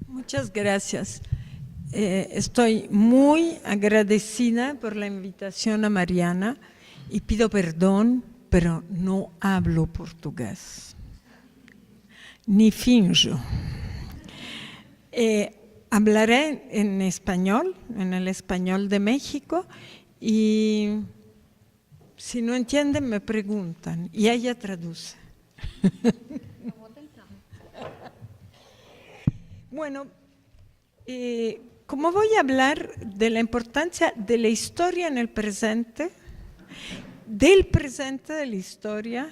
Muchas gracias. Estoy muy agradecida por la invitación a Mariana y pido perdón, pero no hablo portugués, ni finjo. Hablaré en español, en el español de México, y si no entienden me preguntan y ella traduce. Bueno, como voy a hablar de la importancia de la historia en el presente, del presente de la historia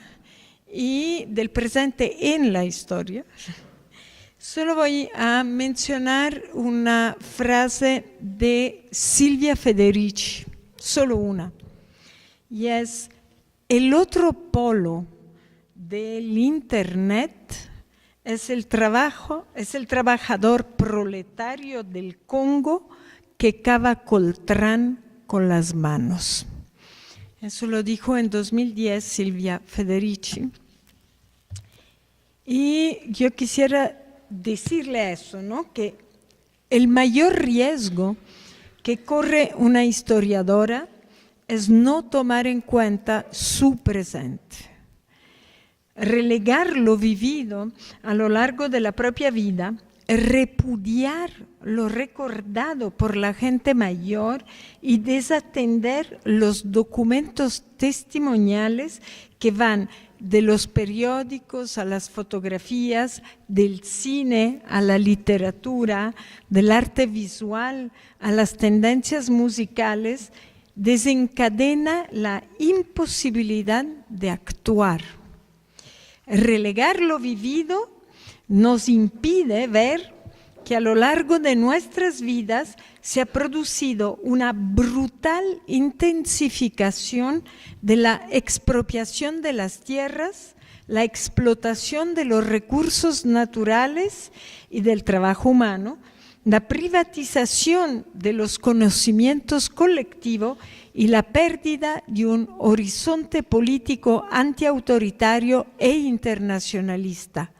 y del presente en la historia, solo voy a mencionar una frase de Silvia Federici, solo una, y es: el otro polo del Internet es el trabajador proletario del Congo que cava coltrán con las manos. Eso lo dijo en 2010 Silvia Federici. Y yo quisiera decirle eso, ¿no? Que el mayor riesgo que corre una historiadora es no tomar en cuenta su presente. Relegar lo vivido a lo largo de la propia vida, repudiar lo recordado por la gente mayor y desatender los documentos testimoniales que van de los periódicos a las fotografías, del cine a la literatura, del arte visual a las tendencias musicales, desencadena la imposibilidad de actuar. Relegar lo vivido nos impide ver que a lo largo de nuestras vidas se ha producido una brutal intensificación de la expropiación de las tierras, la explotación de los recursos naturales y del trabajo humano, la privatización de los conocimientos colectivos y la pérdida de un horizonte político antiautoritario e internacionalista.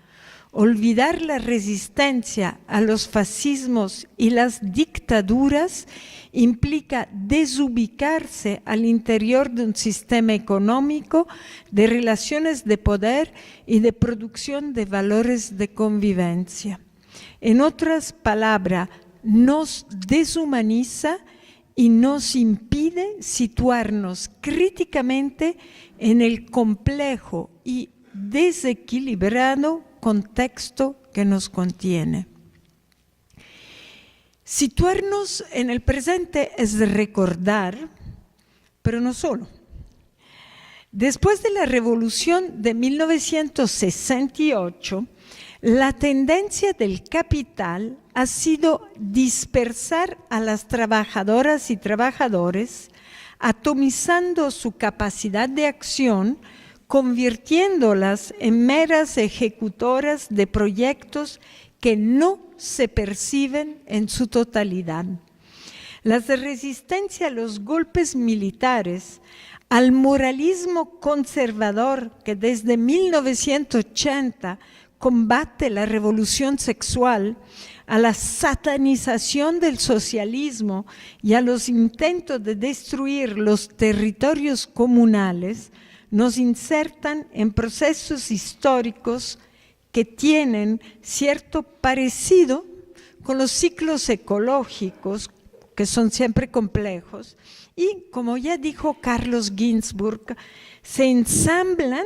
Olvidar la resistencia a los fascismos y las dictaduras implica desubicarse al interior de un sistema económico de relaciones de poder y de producción de valores de convivencia. En otras palabras, nos deshumaniza y nos impide situarnos críticamente en el complejo y desequilibrado contexto que nos contiene. Situarnos en el presente es recordar, pero no solo. Después de la Revolución de 1968, la tendencia del capital ha sido dispersar a las trabajadoras y trabajadores, atomizando su capacidad de acción, convirtiéndolas en meras ejecutoras de proyectos que no se perciben en su totalidad. Las de resistencia a los golpes militares, al moralismo conservador que desde 1980 combate la revolución sexual, a la satanización del socialismo y a los intentos de destruir los territorios comunales, nos insertan en procesos históricos que tienen cierto parecido con los ciclos ecológicos, que son siempre complejos, y como ya dijo Carlos Ginzburg, se ensamblan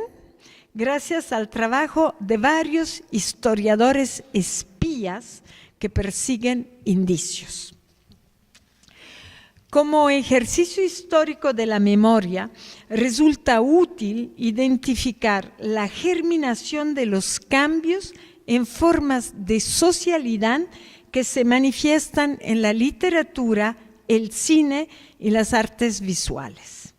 gracias al trabajo de varios historiadores espías que persiguen indicios. Como ejercicio histórico de la memoria, resulta útil identificar la germinación de los cambios en formas de socialidad que se manifiestan en la literatura, el cine y las artes visuales,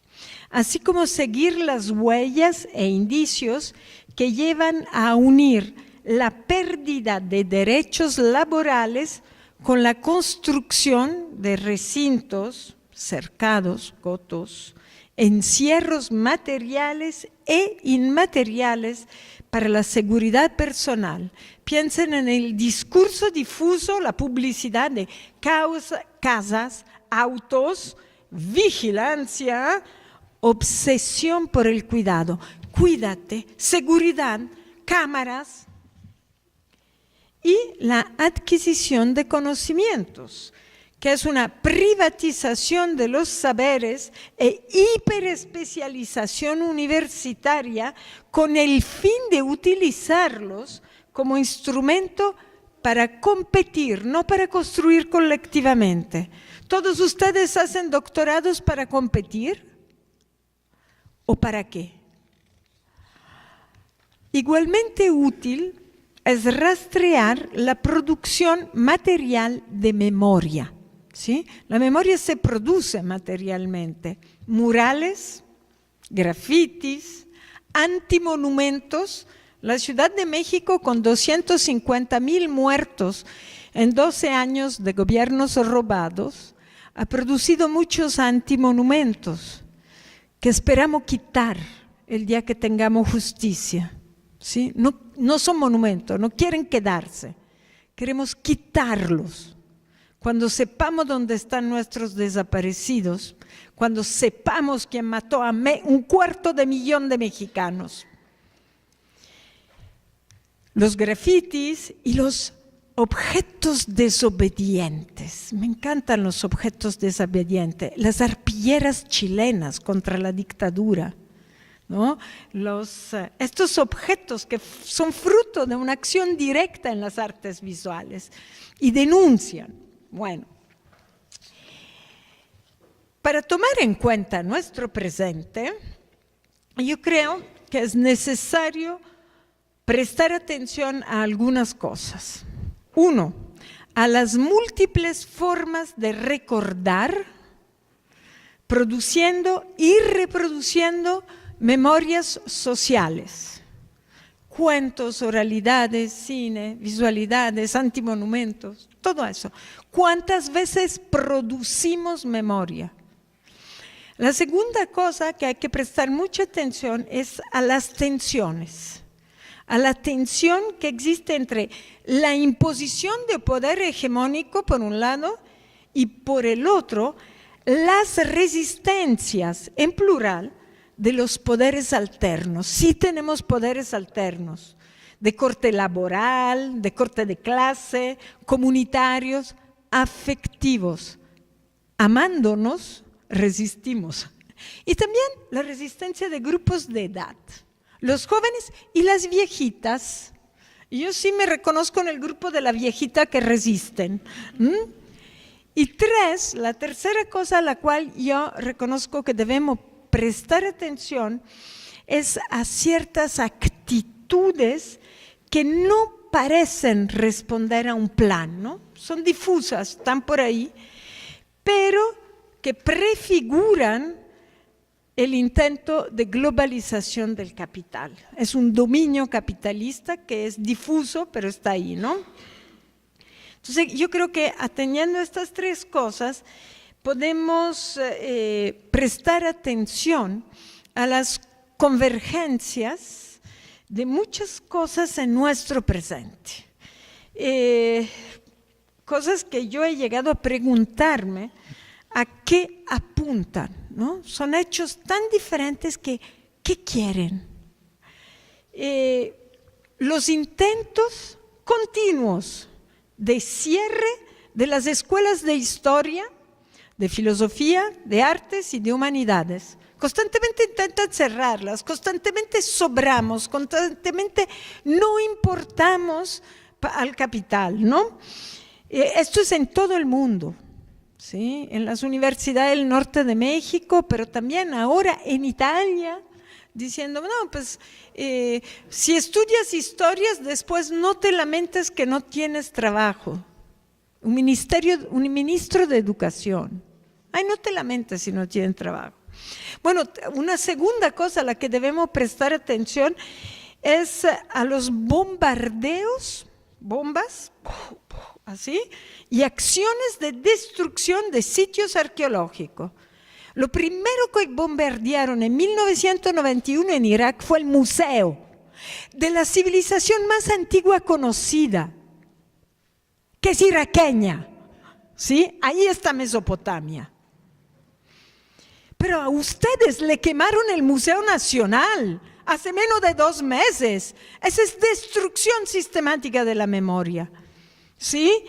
así como seguir las huellas e indicios que llevan a unir la pérdida de derechos laborales con la construcción de recintos, cercados, cotos, encierros materiales e inmateriales para la seguridad personal. Piensen en el discurso difuso, la publicidad de casas, autos, vigilancia, obsesión por el cuidado. Cuídate, seguridad, cámaras y la adquisición de conocimientos, que es una privatización de los saberes e hiperespecialización universitaria con el fin de utilizarlos como instrumento para competir, no para construir colectivamente. ¿Todos ustedes hacen doctorados para competir? ¿O para qué? Igualmente útil es rastrear la producción material de memoria. ¿Sí? La memoria se produce materialmente. Murales, grafitis, antimonumentos. La Ciudad de México, con 250,000 muertos en 12 años de gobiernos robados, ha producido muchos antimonumentos que esperamos quitar el día que tengamos justicia. ¿Sí? No son monumentos, no quieren quedarse. Queremos quitarlos. Cuando sepamos dónde están nuestros desaparecidos, cuando sepamos quién mató a 250,000 de mexicanos. Los grafitis y los objetos desobedientes. Me encantan los objetos desobedientes. Las arpilleras chilenas contra la dictadura, ¿no? Estos objetos que son fruto de una acción directa en las artes visuales y denuncian. Bueno, para tomar en cuenta nuestro presente, yo creo que es necesario prestar atención a algunas cosas. Uno, a las múltiples formas de recordar, produciendo y reproduciendo memorias sociales. Cuentos, oralidades, cine, visualidades, antimonumentos, todo eso. ¿Cuántas veces producimos memoria? La segunda cosa que hay que prestar mucha atención es a las tensiones, a la tensión que existe entre la imposición de poder hegemónico por un lado y por el otro las resistencias en plural de los poderes alternos. Sí tenemos poderes alternos, de corte laboral, de corte de clase, comunitarios, afectivos. Amándonos, resistimos. Y también la resistencia de grupos de edad, los jóvenes y las viejitas. Yo sí me reconozco en el grupo de la viejita que resisten. Y la tercera cosa a la cual yo reconozco que debemos prestar atención es a ciertas actitudes que no parecen responder a un plan, ¿no? Son difusas, están por ahí, pero que prefiguran el intento de globalización del capital. Es un dominio capitalista que es difuso, pero está ahí, ¿no? Entonces, yo creo que atendiendo estas tres cosas, podemos prestar atención a las convergencias de muchas cosas en nuestro presente. Cosas que yo he llegado a preguntarme a qué apuntan, ¿no? Son hechos tan diferentes que, ¿qué quieren? Los intentos continuos de cierre de las escuelas de historia, de filosofía, de artes y de humanidades. Constantemente intentan cerrarlas, constantemente sobramos, constantemente no importamos al capital, ¿no? Esto es en todo el mundo, ¿sí? En las universidades del norte de México, pero también ahora en Italia, diciendo, no, pues si estudias historias, después no te lamentes que no tienes trabajo. Un ministro de educación. Ay, no te lamentes si no tienen trabajo. Bueno, una segunda cosa a la que debemos prestar atención es a los bombardeos, bombas, así, y acciones de destrucción de sitios arqueológicos. Lo primero que bombardearon en 1991 en Irak fue el museo de la civilización más antigua conocida, que es iraqueña. ¿Sí? Ahí está Mesopotamia. Pero a ustedes le quemaron el Museo Nacional hace menos de 2 meses. Esa es destrucción sistemática de la memoria. ¿Sí?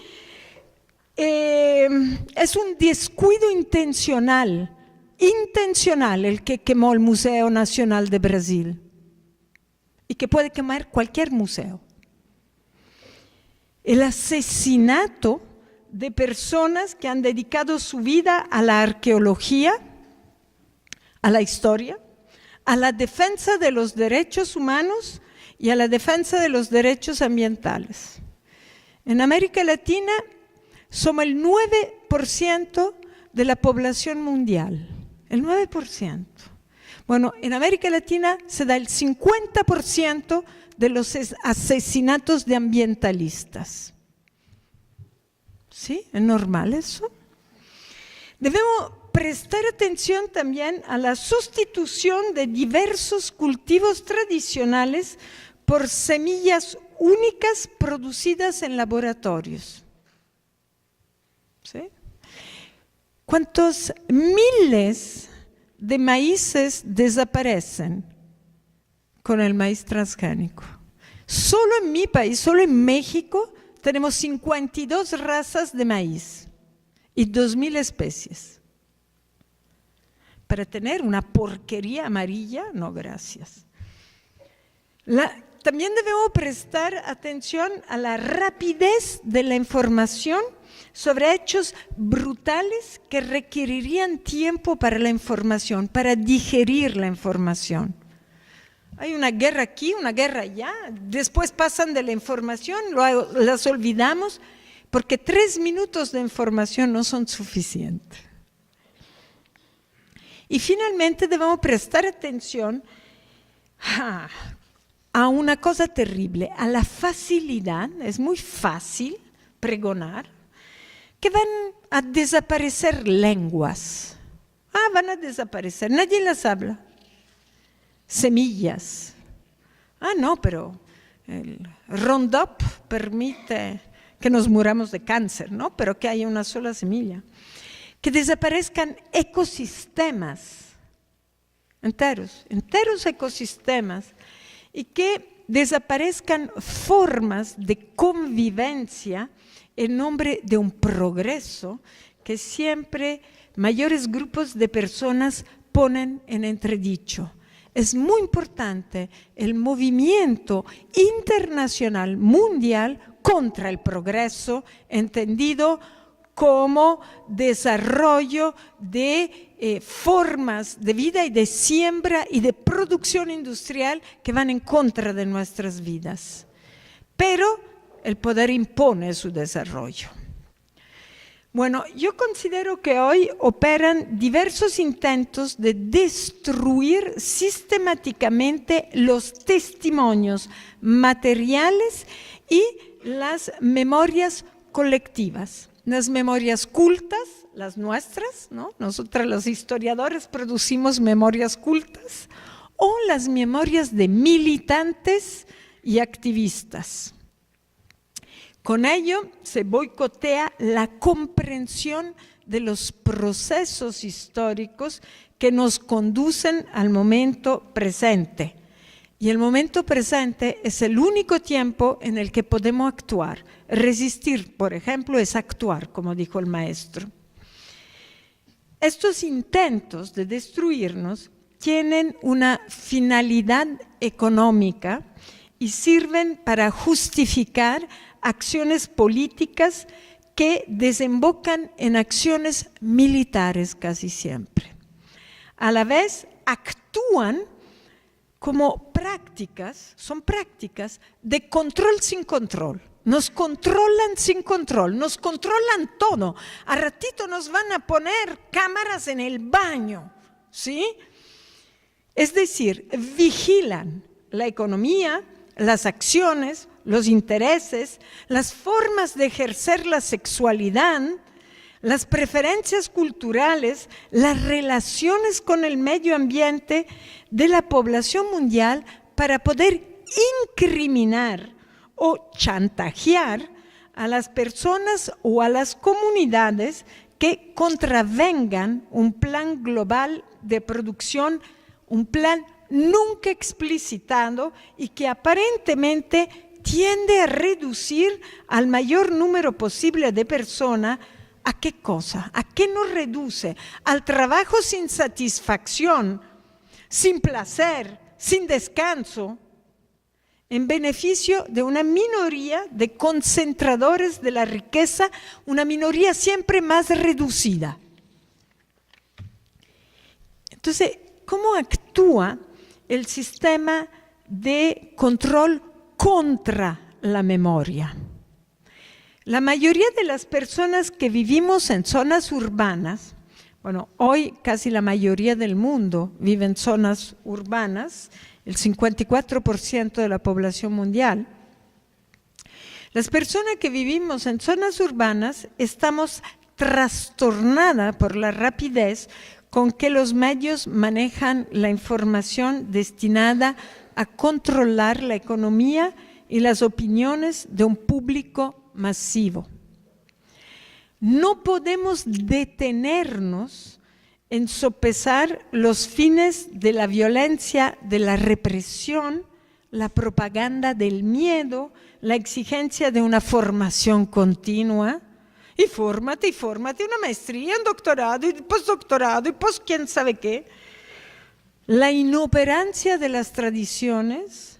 Es un descuido intencional el que quemó el Museo Nacional de Brasil y que puede quemar cualquier museo. El asesinato de personas que han dedicado su vida a la arqueología, a la historia, a la defensa de los derechos humanos y a la defensa de los derechos ambientales. En América Latina somos el 9% de la población mundial, el 9%. Bueno, en América Latina se da el 50% de los asesinatos de ambientalistas. ¿Sí? ¿Es normal eso? Debemos prestar atención también a la sustitución de diversos cultivos tradicionales por semillas únicas producidas en laboratorios. ¿Sí? ¿Cuántos miles de maíces desaparecen con el maíz transgénico? Solo en mi país, solo en México, tenemos 52 razas de maíz y 2.000 especies. Para tener una porquería amarilla, no, gracias. También debemos prestar atención a la rapidez de la información sobre hechos brutales que requerirían tiempo para la información, para digerir la información. Hay una guerra aquí, una guerra allá, después pasan de la información, las olvidamos, porque 3 minutos de información no son suficientes. Y finalmente debemos prestar atención a una cosa terrible, a la facilidad, es muy fácil pregonar, que van a desaparecer lenguas. Van a desaparecer, nadie las habla. Semillas. No, pero el Roundup permite que nos muramos de cáncer, ¿no? Pero que haya una sola semilla. Que desaparezcan ecosistemas enteros ecosistemas, y que desaparezcan formas de convivencia en nombre de un progreso que siempre mayores grupos de personas ponen en entredicho. Es muy importante el movimiento internacional mundial contra el progreso, entendido como desarrollo de formas de vida y de siembra y de producción industrial que van en contra de nuestras vidas. Pero el poder impone su desarrollo. Bueno, yo considero que hoy operan diversos intentos de destruir sistemáticamente los testimonios materiales y las memorias colectivas. Las memorias cultas, las nuestras, ¿no? Nosotras los historiadores producimos memorias cultas, o las memorias de militantes y activistas. Con ello se boicotea la comprensión de los procesos históricos que nos conducen al momento presente. Y el momento presente es el único tiempo en el que podemos actuar. Resistir, por ejemplo, es actuar, como dijo el maestro. Estos intentos de destruirnos tienen una finalidad económica y sirven para justificar acciones políticas que desembocan en acciones militares casi siempre. A la vez actúan como prácticas, son prácticas de control sin control. Nos controlan sin control, nos controlan todo. A ratito nos van a poner cámaras en el baño, ¿sí? Es decir, vigilan la economía, las acciones, los intereses, las formas de ejercer la sexualidad, las preferencias culturales, las relaciones con el medio ambiente de la población mundial para poder incriminar o chantajear a las personas o a las comunidades que contravengan un plan global de producción, un plan nunca explicitado y que aparentemente tiende a reducir al mayor número posible de personas. ¿A qué cosa? ¿A qué nos reduce? Al trabajo sin satisfacción, sin placer, sin descanso, en beneficio de una minoría de concentradores de la riqueza, una minoría siempre más reducida. Entonces, ¿cómo actúa el sistema de control contra la memoria? La mayoría de las personas que vivimos en zonas urbanas, bueno, hoy casi la mayoría del mundo vive en zonas urbanas, el 54% de la población mundial. Las personas que vivimos en zonas urbanas estamos trastornadas por la rapidez con que los medios manejan la información destinada a controlar la economía y las opiniones de un público masivo. No podemos detenernos en sopesar los fines de la violencia, de la represión, la propaganda del miedo, la exigencia de una formación continua. Y fórmate, una maestría, un doctorado, y postdoctorado, y quién sabe qué. La inoperancia de las tradiciones,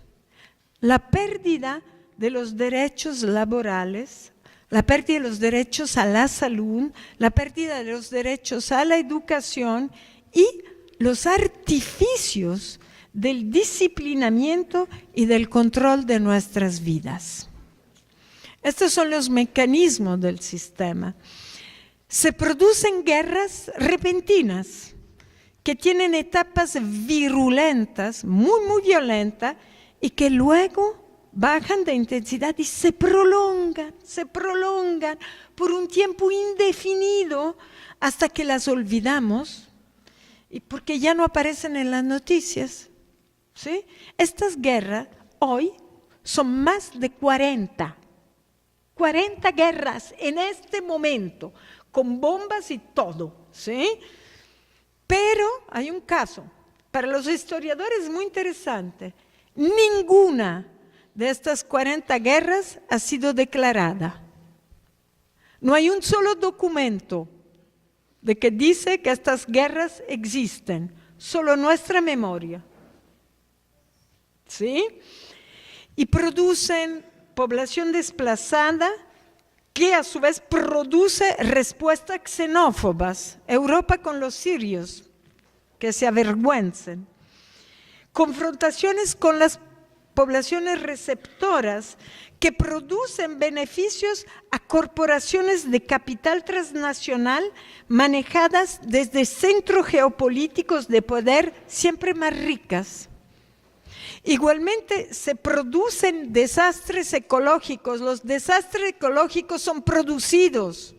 la pérdida de los derechos laborales, la pérdida de los derechos a la salud, la pérdida de los derechos a la educación y los artificios del disciplinamiento y del control de nuestras vidas. Estos son los mecanismos del sistema. Se producen guerras repentinas que tienen etapas virulentas, muy violentas, y que luego bajan de intensidad y se prolongan por un tiempo indefinido hasta que las olvidamos y porque ya no aparecen en las noticias, ¿sí? Estas guerras hoy son más de 40 guerras en este momento, con bombas y todo, ¿sí? Pero hay un caso, para los historiadores muy interesante, ninguna de estas 40 guerras ha sido declarada. No hay un solo documento de que dice que estas guerras existen, solo nuestra memoria. ¿Sí? Y producen población desplazada que a su vez produce respuestas xenófobas. Europa con los sirios, que se avergüencen. Confrontaciones con las poblaciones receptoras que producen beneficios a corporaciones de capital transnacional manejadas desde centros geopolíticos de poder siempre más ricas. Igualmente se producen desastres ecológicos. Los desastres ecológicos son producidos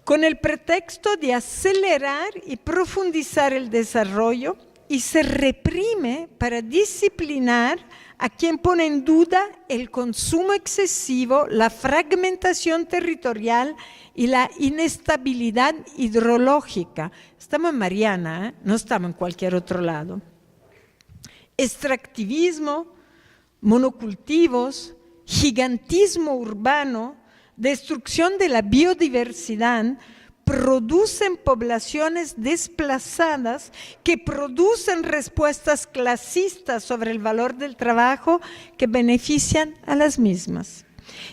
con el pretexto de acelerar y profundizar el desarrollo, y se reprime para disciplinar a quien pone en duda el consumo excesivo, la fragmentación territorial y la inestabilidad hidrológica. Estamos en Mariana, no estamos en cualquier otro lado. Extractivismo, monocultivos, gigantismo urbano, destrucción de la biodiversidad, producen poblaciones desplazadas que producen respuestas clasistas sobre el valor del trabajo que benefician a las mismas.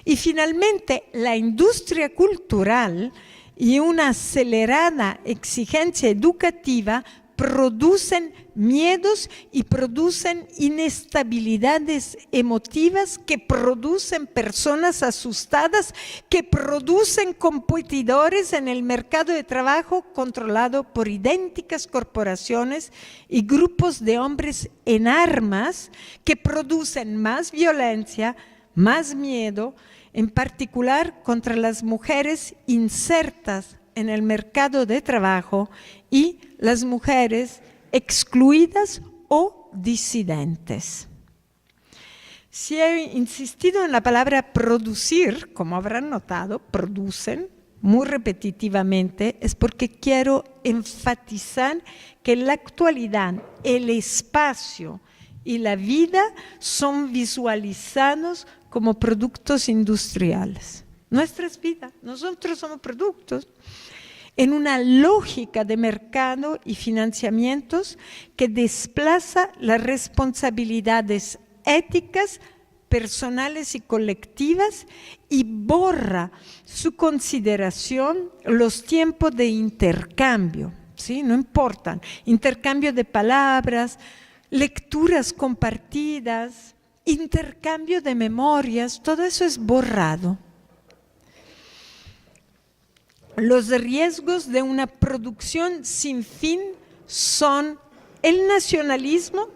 Y finalmente, la industria cultural y una acelerada exigencia educativa producen miedos y producen inestabilidades emotivas que producen personas asustadas, que producen competidores en el mercado de trabajo controlado por idénticas corporaciones y grupos de hombres en armas que producen más violencia, más miedo, en particular contra las mujeres insertas en el mercado de trabajo y las mujeres excluidas o disidentes. Si he insistido en la palabra producir, como habrán notado, producen muy repetitivamente, es porque quiero enfatizar que en la actualidad el espacio y la vida son visualizados como productos industriales. Nuestras vidas, nosotros somos productos en una lógica de mercado y financiamientos que desplaza las responsabilidades éticas, personales y colectivas y borra su consideración los tiempos de intercambio, ¿sí? No importan, intercambio de palabras, lecturas compartidas, intercambio de memorias, todo eso es borrado. Los riesgos de una producción sin fin son el nacionalismo,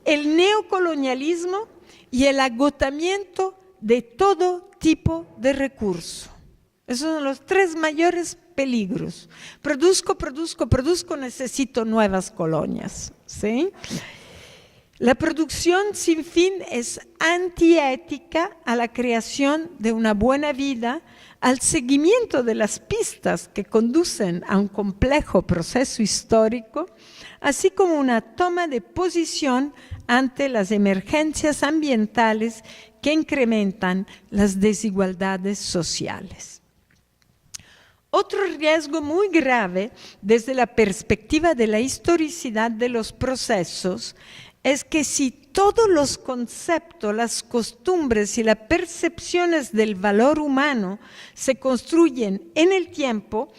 el neocolonialismo y el agotamiento de todo tipo de recurso. Esos son los tres mayores peligros. Produzco, necesito nuevas colonias, ¿sí? La producción sin fin es antiética a la creación de una buena vida, al seguimiento de las pistas que conducen a un complejo proceso histórico, así como una toma de posición ante las emergencias ambientales que incrementan las desigualdades sociales. Otro riesgo muy grave desde la perspectiva de la historicidad de los procesos es que si todos los conceptos, las costumbres y las percepciones del valor humano se construyen en el tiempo,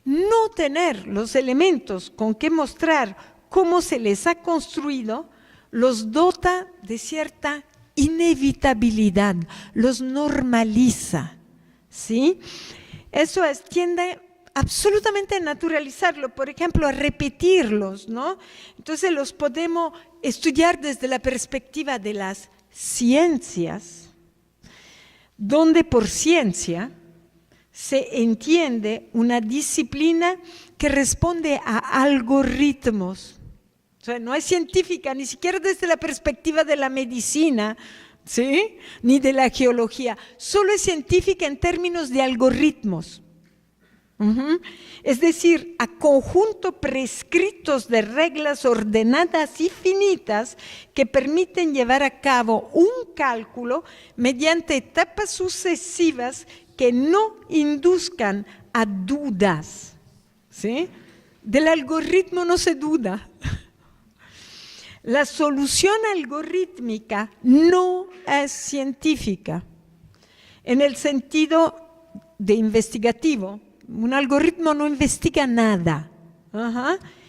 no tener los elementos con que mostrar cómo se les ha construido los dota de cierta inevitabilidad, los normaliza, ¿sí? Eso es, tiende absolutamente a naturalizarlo, por ejemplo, a repetirlos, ¿no? Entonces los podemos estudiar desde la perspectiva de las ciencias, donde por ciencia se entiende una disciplina que responde a algoritmos. O sea, no es científica ni siquiera desde la perspectiva de la medicina, ¿sí? Ni de la geología, solo es científica en términos de algoritmos. Es decir, a conjunto prescritos de reglas ordenadas y finitas que permiten llevar a cabo un cálculo mediante etapas sucesivas que no induzcan a dudas, ¿sí? Del algoritmo no se duda. La solución algorítmica no es científica en el sentido de investigativo. Un algoritmo no investiga nada,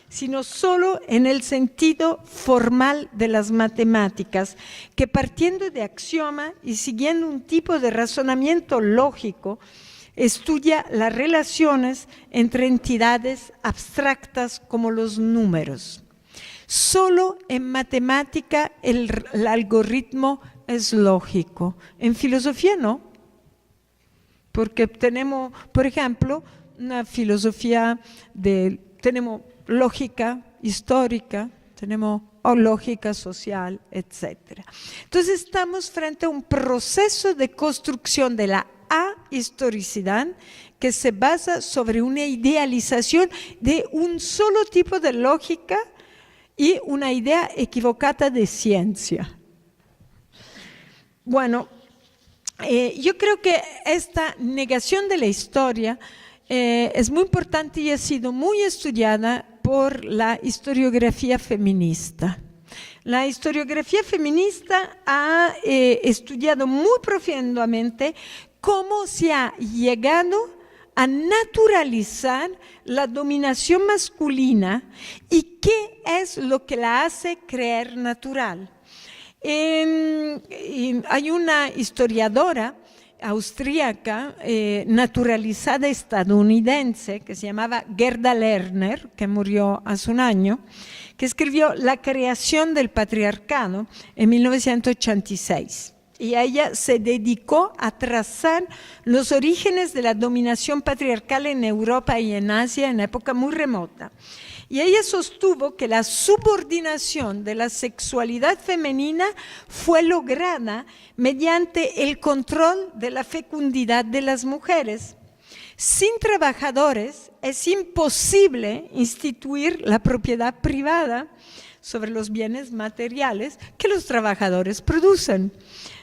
sino solo en el sentido formal de las matemáticas, que partiendo de axioma y siguiendo un tipo de razonamiento lógico, estudia las relaciones entre entidades abstractas como los números. Solo en matemática el algoritmo es lógico, en filosofía no. Porque tenemos, por ejemplo, una filosofía tenemos lógica histórica, tenemos lógica social, etc. Entonces estamos frente a un proceso de construcción de la ahistoricidad que se basa sobre una idealización de un solo tipo de lógica y una idea equivocada de ciencia. Bueno, yo creo que esta negación de la historia es muy importante y ha sido muy estudiada por la historiografía feminista. La historiografía feminista ha estudiado muy profundamente cómo se ha llegado a naturalizar la dominación masculina y qué es lo que la hace creer natural. Hay una historiadora austríaca, naturalizada estadounidense, que se llamaba Gerda Lerner, que murió hace un año, que escribió La creación del patriarcado en 1986. y ella se dedicó a trazar los orígenes de la dominación patriarcal en Europa y en Asia en época muy remota. Y ella sostuvo que la subordinación de la sexualidad femenina fue lograda mediante el control de la fecundidad de las mujeres. Sin trabajadores es imposible instituir la propiedad privada sobre los bienes materiales que los trabajadores producen.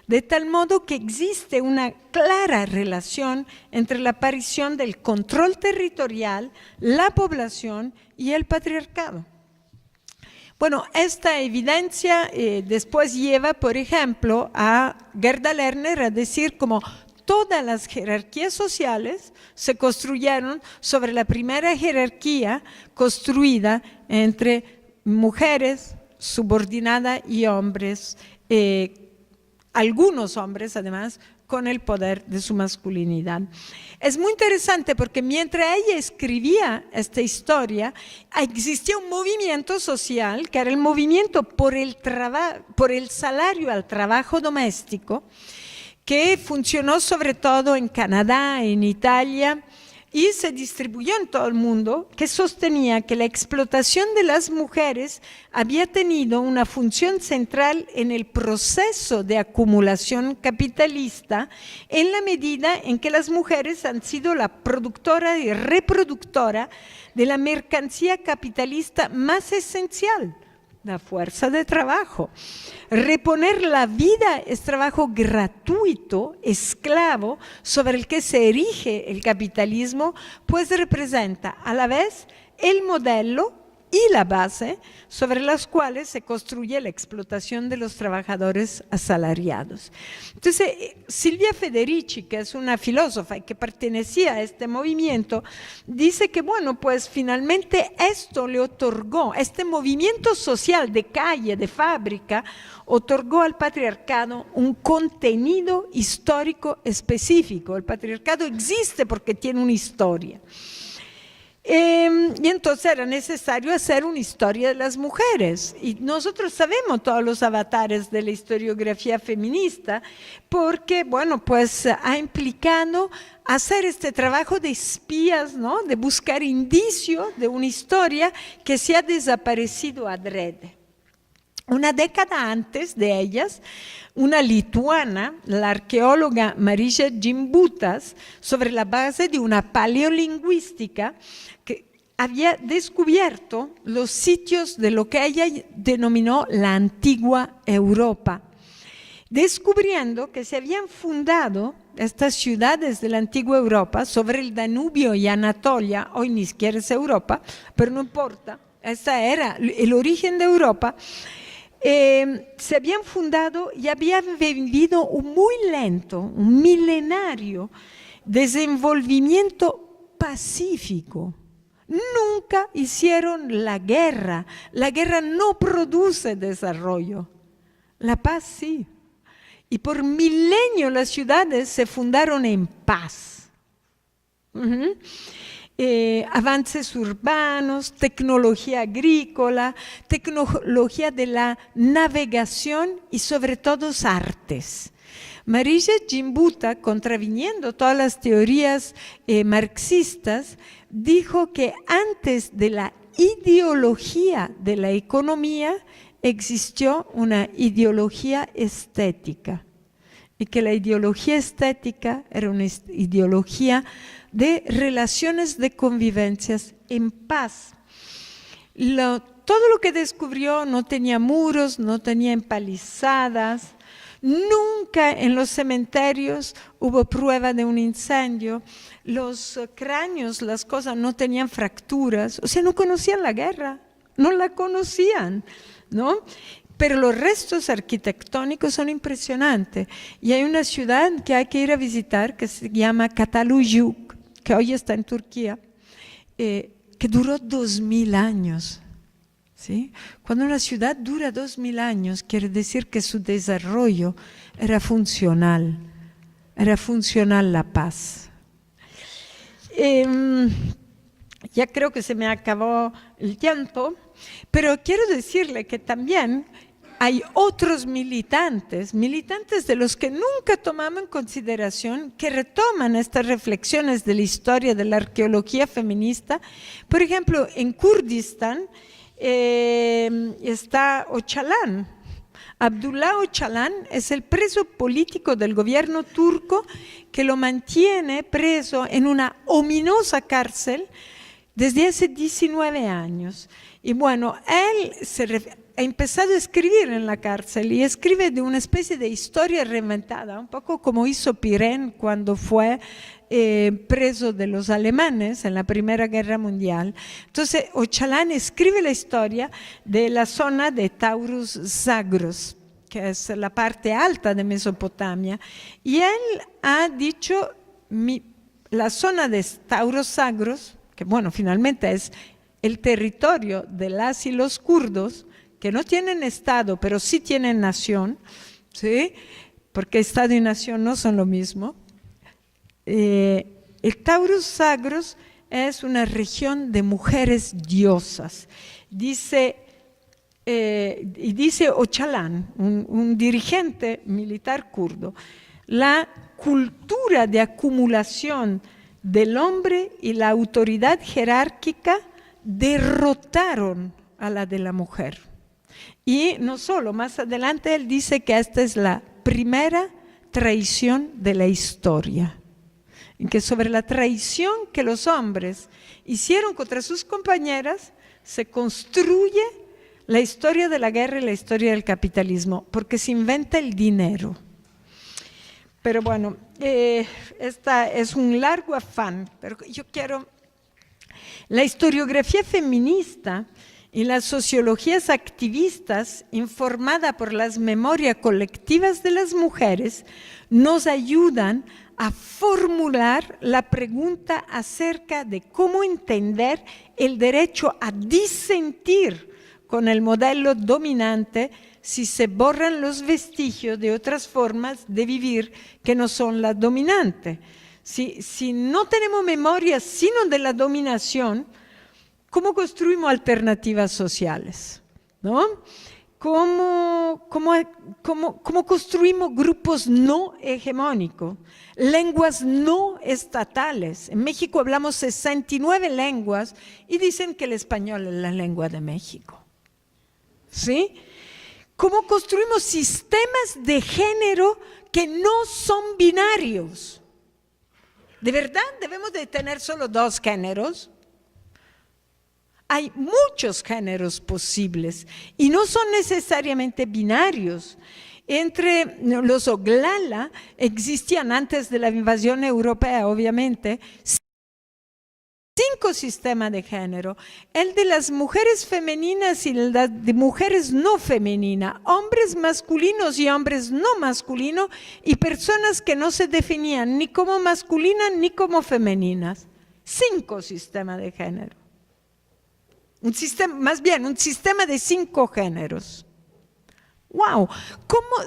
De tal modo que existe una clara relación entre la aparición del control territorial, la población y el patriarcado. Bueno, esta evidencia después lleva, por ejemplo, a Gerda Lerner a decir como todas las jerarquías sociales se construyeron sobre la primera jerarquía construida entre mujeres, subordinada y hombres, algunos hombres además, con el poder de su masculinidad. Es muy interesante porque mientras ella escribía esta historia, existía un movimiento social, que era el movimiento por el salario al trabajo doméstico, que funcionó sobre todo en Canadá, en Italia, y se distribuyó en todo el mundo, que sostenía que la explotación de las mujeres había tenido una función central en el proceso de acumulación capitalista, en la medida en que las mujeres han sido la productora y reproductora de la mercancía capitalista más esencial, la fuerza de trabajo. Reponer la vida es trabajo gratuito, esclavo, sobre el que se erige el capitalismo, pues representa a la vez el modelo y la base sobre las cuales se construye la explotación de los trabajadores asalariados. Entonces, Silvia Federici, que es una filósofa y que pertenecía a este movimiento, dice que, bueno, pues finalmente esto le otorgó, este movimiento social de calle, de fábrica, otorgó al patriarcado un contenido histórico específico. El patriarcado existe porque tiene una historia. Y entonces era necesario hacer una historia de las mujeres. Y nosotros sabemos todos los avatares de la historiografía feminista porque, bueno, pues ha implicado hacer este trabajo de espías, ¿no? De buscar indicios de una historia que se ha desaparecido adrede. Una década antes de ellas, una lituana, la arqueóloga Marija Gimbutas, sobre la base de una paleolingüística, que había descubierto los sitios de lo que ella denominó la antigua Europa, descubriendo que se habían fundado estas ciudades de la antigua Europa sobre el Danubio y Anatolia. Hoy ni siquiera es Europa, pero no importa, este era el origen de Europa. Se habían fundado y habían vivido un muy lento, un milenario desenvolvimiento pacífico. Nunca hicieron la guerra. La guerra no produce desarrollo. La paz sí. Y por milenios las ciudades se fundaron en paz. Avances urbanos, tecnología agrícola, tecnología de la navegación y sobre todo artes. Marija Gimbutas, contraviniendo todas las teorías marxistas, dijo que antes de la ideología de la economía existió una ideología estética y que la ideología estética era una ideología de relaciones de convivencias en paz. Todo lo que descubrió no tenía muros, no tenía empalizadas, nunca en los cementerios hubo prueba de un incendio, los cráneos, las cosas no tenían fracturas, o sea, no conocían la guerra, no la conocían, ¿no? Pero los restos arquitectónicos son impresionantes. Y hay una ciudad que hay que ir a visitar que se llama Cataluyuk, que hoy está en Turquía, que duró 2000 años. ¿Sí? Cuando una ciudad dura 2000 años, quiere decir que su desarrollo era funcional la paz. Ya creo que se me acabó el tiempo, pero quiero decirle que también hay otros militantes de los que nunca tomamos en consideración, que retoman estas reflexiones de la historia de la arqueología feminista. Por ejemplo, en Kurdistán está Öcalan. Abdullah Öcalan es el preso político del gobierno turco que lo mantiene preso en una ominosa cárcel desde hace 19 años. Y bueno, él ha empezado a escribir en la cárcel y escribe de una especie de historia reinventada, un poco como hizo Pirén cuando fue preso de los alemanes en la Primera Guerra Mundial. Entonces, Öcalan escribe la historia de la zona de Taurus Zagros, que es la parte alta de Mesopotamia, y él ha dicho, la zona de Taurus Zagros, que bueno, finalmente es el territorio de las y los kurdos, que no tienen Estado, pero sí tienen nación, ¿sí? Porque Estado y nación no son lo mismo. El Taurus Zagros es una región de mujeres diosas. Dice Öcalan, un dirigente militar kurdo, la cultura de acumulación del hombre y la autoridad jerárquica derrotaron a la de la mujer. Y no solo, más adelante él dice que esta es la primera traición de la historia, en que sobre la traición que los hombres hicieron contra sus compañeras se construye la historia de la guerra y la historia del capitalismo, porque se inventa el dinero. Pero bueno, esta es un largo afán, pero yo quiero... La historiografía feminista y las sociologías activistas, informada por las memorias colectivas de las mujeres, nos ayudan a formular la pregunta acerca de cómo entender el derecho a disentir con el modelo dominante si se borran los vestigios de otras formas de vivir que no son la dominante. Si no tenemos memoria sino de la dominación, ¿cómo construimos alternativas sociales? ¿No? ¿Cómo construimos grupos no hegemónicos? Lenguas no estatales. En México hablamos 69 lenguas y dicen que el español es la lengua de México. ¿Sí? ¿Cómo construimos sistemas de género que no son binarios? ¿De verdad debemos de tener solo dos géneros? Hay muchos géneros posibles y no son necesariamente binarios. Entre los Oglala existían antes de la invasión europea, obviamente, 5 sistemas de género: el de las mujeres femeninas y el de mujeres no femeninas, hombres masculinos y hombres no masculinos, y personas que no se definían ni como masculinas ni como femeninas. 5 sistemas de género. Un sistema de 5 géneros. ¡Wow!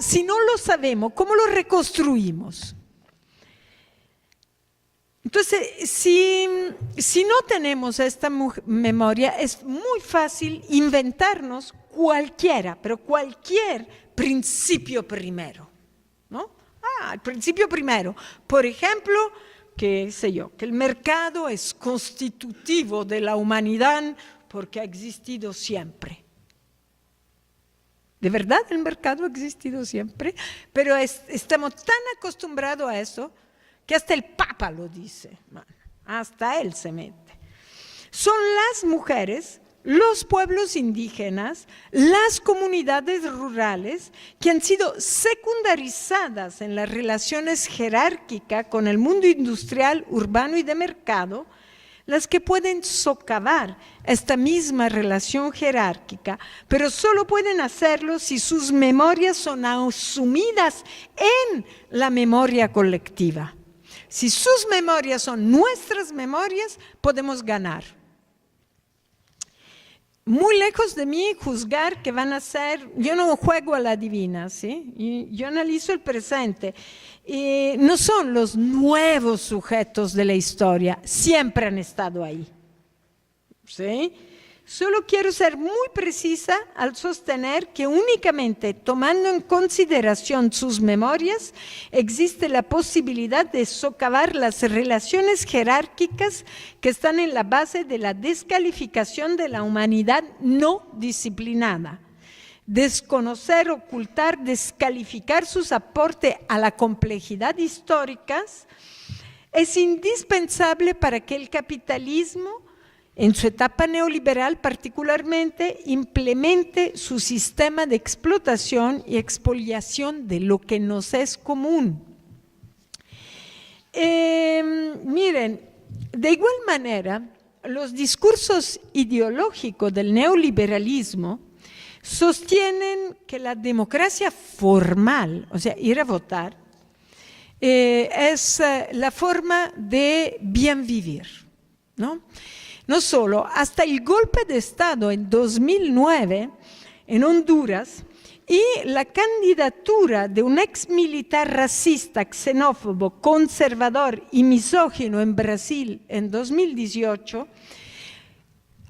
Si no lo sabemos, ¿cómo lo reconstruimos? Entonces, si no tenemos esta memoria, es muy fácil inventarnos pero cualquier principio primero, ¿no? El principio primero. Por ejemplo, que el mercado es constitutivo de la humanidad porque ha existido siempre. De verdad el mercado ha existido siempre, pero estamos tan acostumbrados a eso que hasta el Papa lo dice, hasta él se mete. Son las mujeres, los pueblos indígenas, las comunidades rurales que han sido secundarizadas en las relaciones jerárquicas con el mundo industrial, urbano y de mercado, las que pueden socavar esta misma relación jerárquica, pero solo pueden hacerlo si sus memorias son asumidas en la memoria colectiva. Si sus memorias son nuestras memorias, podemos ganar. Muy lejos de mí juzgar que van a ser, yo no juego a la divina, ¿sí? Yo analizo el presente. No son los nuevos sujetos de la historia, siempre han estado ahí, ¿sí? Solo quiero ser muy precisa al sostener que únicamente tomando en consideración sus memorias existe la posibilidad de socavar las relaciones jerárquicas que están en la base de la descalificación de la humanidad no disciplinada. Desconocer, ocultar, descalificar sus aportes a la complejidad histórica es indispensable para que el capitalismo, en su etapa neoliberal particularmente, implemente su sistema de explotación y expoliación de lo que nos es común. Miren, de igual manera, los discursos ideológicos del neoliberalismo sostienen que la democracia formal, o sea, ir a votar, es la forma de bien vivir, ¿no? No solo, hasta el golpe de Estado en 2009 en Honduras y la candidatura de un ex militar racista, xenófobo, conservador y misógino en Brasil en 2018,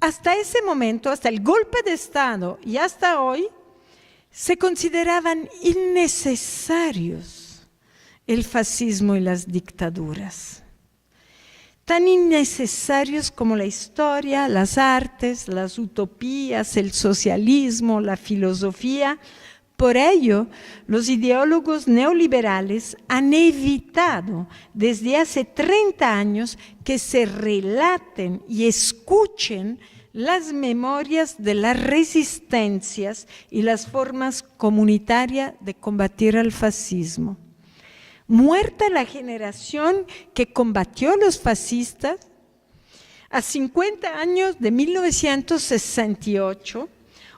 hasta ese momento, hasta el golpe de Estado y hasta hoy, se consideraban innecesarios el fascismo y las dictaduras. Tan innecesarios como la historia, las artes, las utopías, el socialismo, la filosofía. Por ello, los ideólogos neoliberales han evitado desde hace 30 años que se relaten y escuchen las memorias de las resistencias y las formas comunitarias de combatir al fascismo. Muerta la generación que combatió a los fascistas, a 50 años de 1968,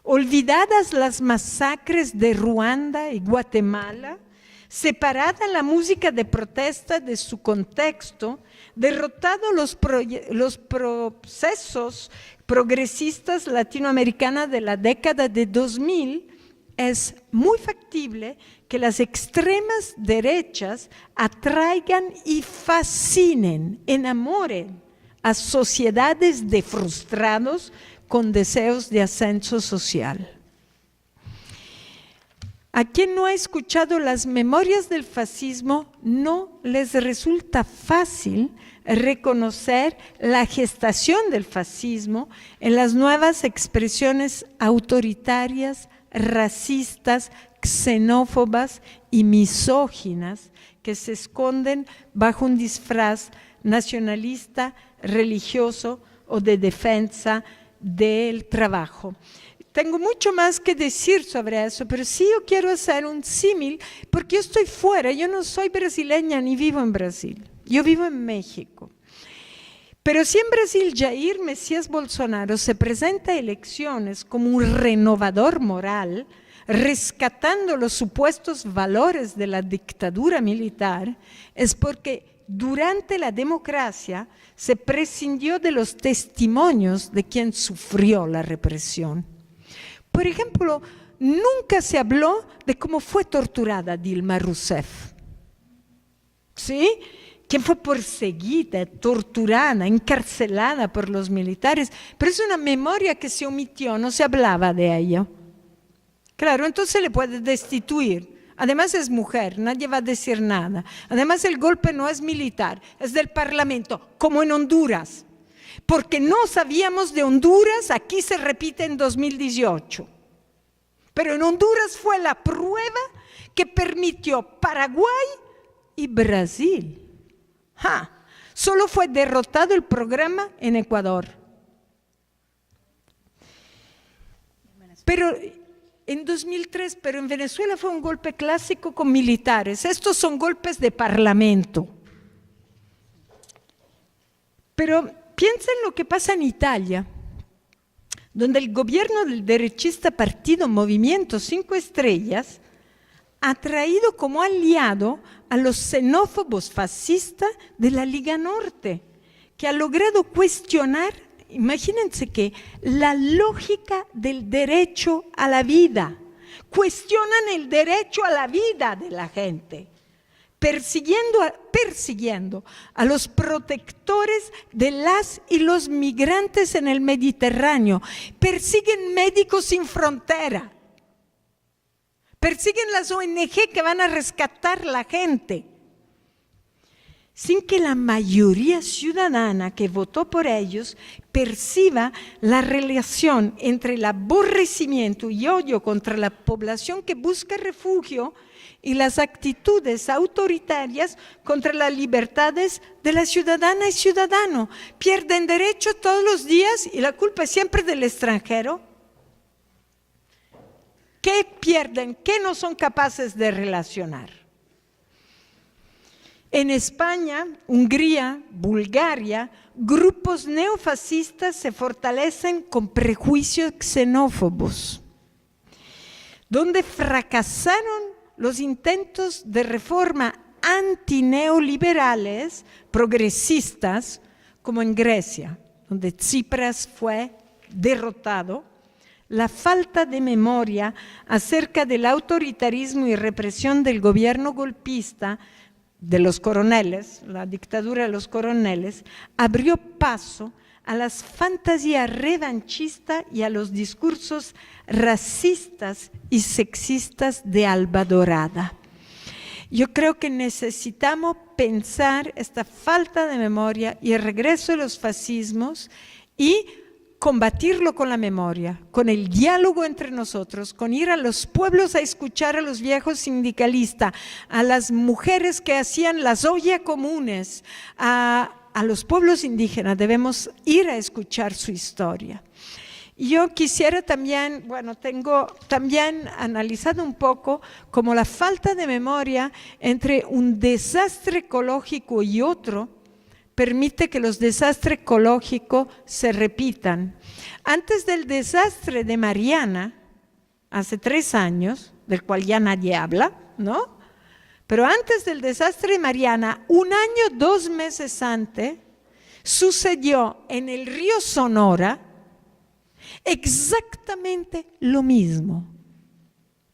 olvidadas las masacres de Ruanda y Guatemala, separada la música de protesta de su contexto, derrotado los procesos progresistas latinoamericanos de la década de 2000, es muy factible que las extremas derechas atraigan y fascinen, enamoren a sociedades de frustrados con deseos de ascenso social. A quien no ha escuchado las memorias del fascismo, no les resulta fácil reconocer la gestación del fascismo en las nuevas expresiones autoritarias, racistas, xenófobas y misóginas que se esconden bajo un disfraz nacionalista, religioso o de defensa del trabajo. Tengo mucho más que decir sobre eso, pero sí yo quiero hacer un símil, porque yo estoy fuera, yo no soy brasileña ni vivo en Brasil, yo vivo en México. Pero si en Brasil Jair Messias Bolsonaro se presenta a elecciones como un renovador moral, rescatando los supuestos valores de la dictadura militar, es porque durante la democracia se prescindió de los testimonios de quien sufrió la represión. Por ejemplo, nunca se habló de cómo fue torturada Dilma Rousseff, ¿sí? Quien fue perseguida, torturada, encarcelada por los militares, pero es una memoria que se omitió, no se hablaba de ello. Claro, entonces le puede destituir. Además es mujer, nadie va a decir nada. Además el golpe no es militar, es del Parlamento, como en Honduras. Porque no sabíamos de Honduras, aquí se repite en 2018. Pero en Honduras fue la prueba que permitió Paraguay y Brasil. Solo fue derrotado el programa en Ecuador. Pero en 2003, pero en Venezuela fue un golpe clásico con militares. Estos son golpes de parlamento. Pero piensen lo que pasa en Italia, donde el gobierno del derechista partido Movimiento 5 Estrellas ha traído como aliado a los xenófobos fascistas de la Liga Norte, que ha logrado cuestionar, imagínense que, la lógica del derecho a la vida. Cuestionan el derecho a la vida de la gente. persiguiendo a los protectores de las y los migrantes en el Mediterráneo, persiguen Médicos Sin Frontera, persiguen las ONG que van a rescatar la gente, sin que la mayoría ciudadana que votó por ellos perciba la relación entre el aborrecimiento y odio contra la población que busca refugio y las actitudes autoritarias contra las libertades de la ciudadana y ciudadano. Pierden derechos todos los días y la culpa es siempre del extranjero. ¿Qué pierden? ¿Qué no son capaces de relacionar? En España, Hungría, Bulgaria, grupos neofascistas se fortalecen con prejuicios xenófobos, donde fracasaron los intentos de reforma antineoliberales, progresistas, como en Grecia, donde Tsipras fue derrotado. La falta de memoria acerca del autoritarismo y represión del gobierno golpista de los coroneles, la dictadura de los coroneles, abrió paso a las fantasías revanchistas y a los discursos racistas y sexistas de Alba Dorada. Yo creo que necesitamos pensar esta falta de memoria y el regreso de los fascismos y combatirlo con la memoria, con el diálogo entre nosotros, con ir a los pueblos a escuchar a los viejos sindicalistas, a las mujeres que hacían las ollas comunes, a los pueblos indígenas. Debemos ir a escuchar su historia. Yo quisiera también, tengo también analizado un poco como la falta de memoria entre un desastre ecológico y otro permite que los desastres ecológicos se repitan. Antes del desastre de Mariana, hace 3 años, del cual ya nadie habla, ¿no? Pero antes del desastre de Mariana, 1 año, 2 meses antes, sucedió en el río Sonora exactamente lo mismo.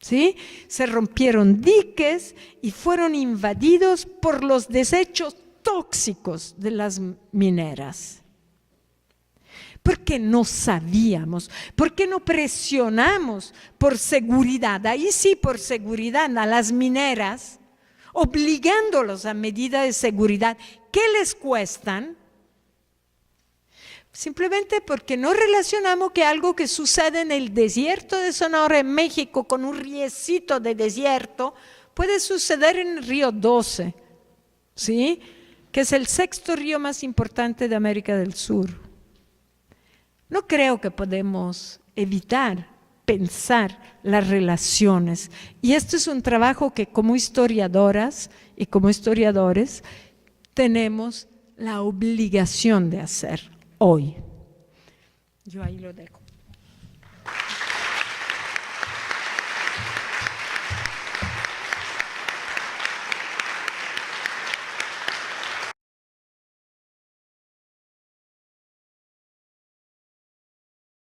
¿Sí? Se rompieron diques y fueron invadidos por los desechos tóxicos de las mineras. ¿Por qué no sabíamos? ¿Por qué no presionamos por seguridad? Ahí sí, por seguridad a las mineras, obligándolos a medidas de seguridad. ¿Qué les cuestan? Simplemente porque no relacionamos que algo que sucede en el desierto de Sonora, en México, con un riecito de desierto, puede suceder en el río 12, ¿sí? Que es el 6º río más importante de América del Sur. No creo que podemos evitar pensar las relaciones. Y esto es un trabajo que como historiadoras y como historiadores tenemos la obligación de hacer hoy. Yo ahí lo dejo.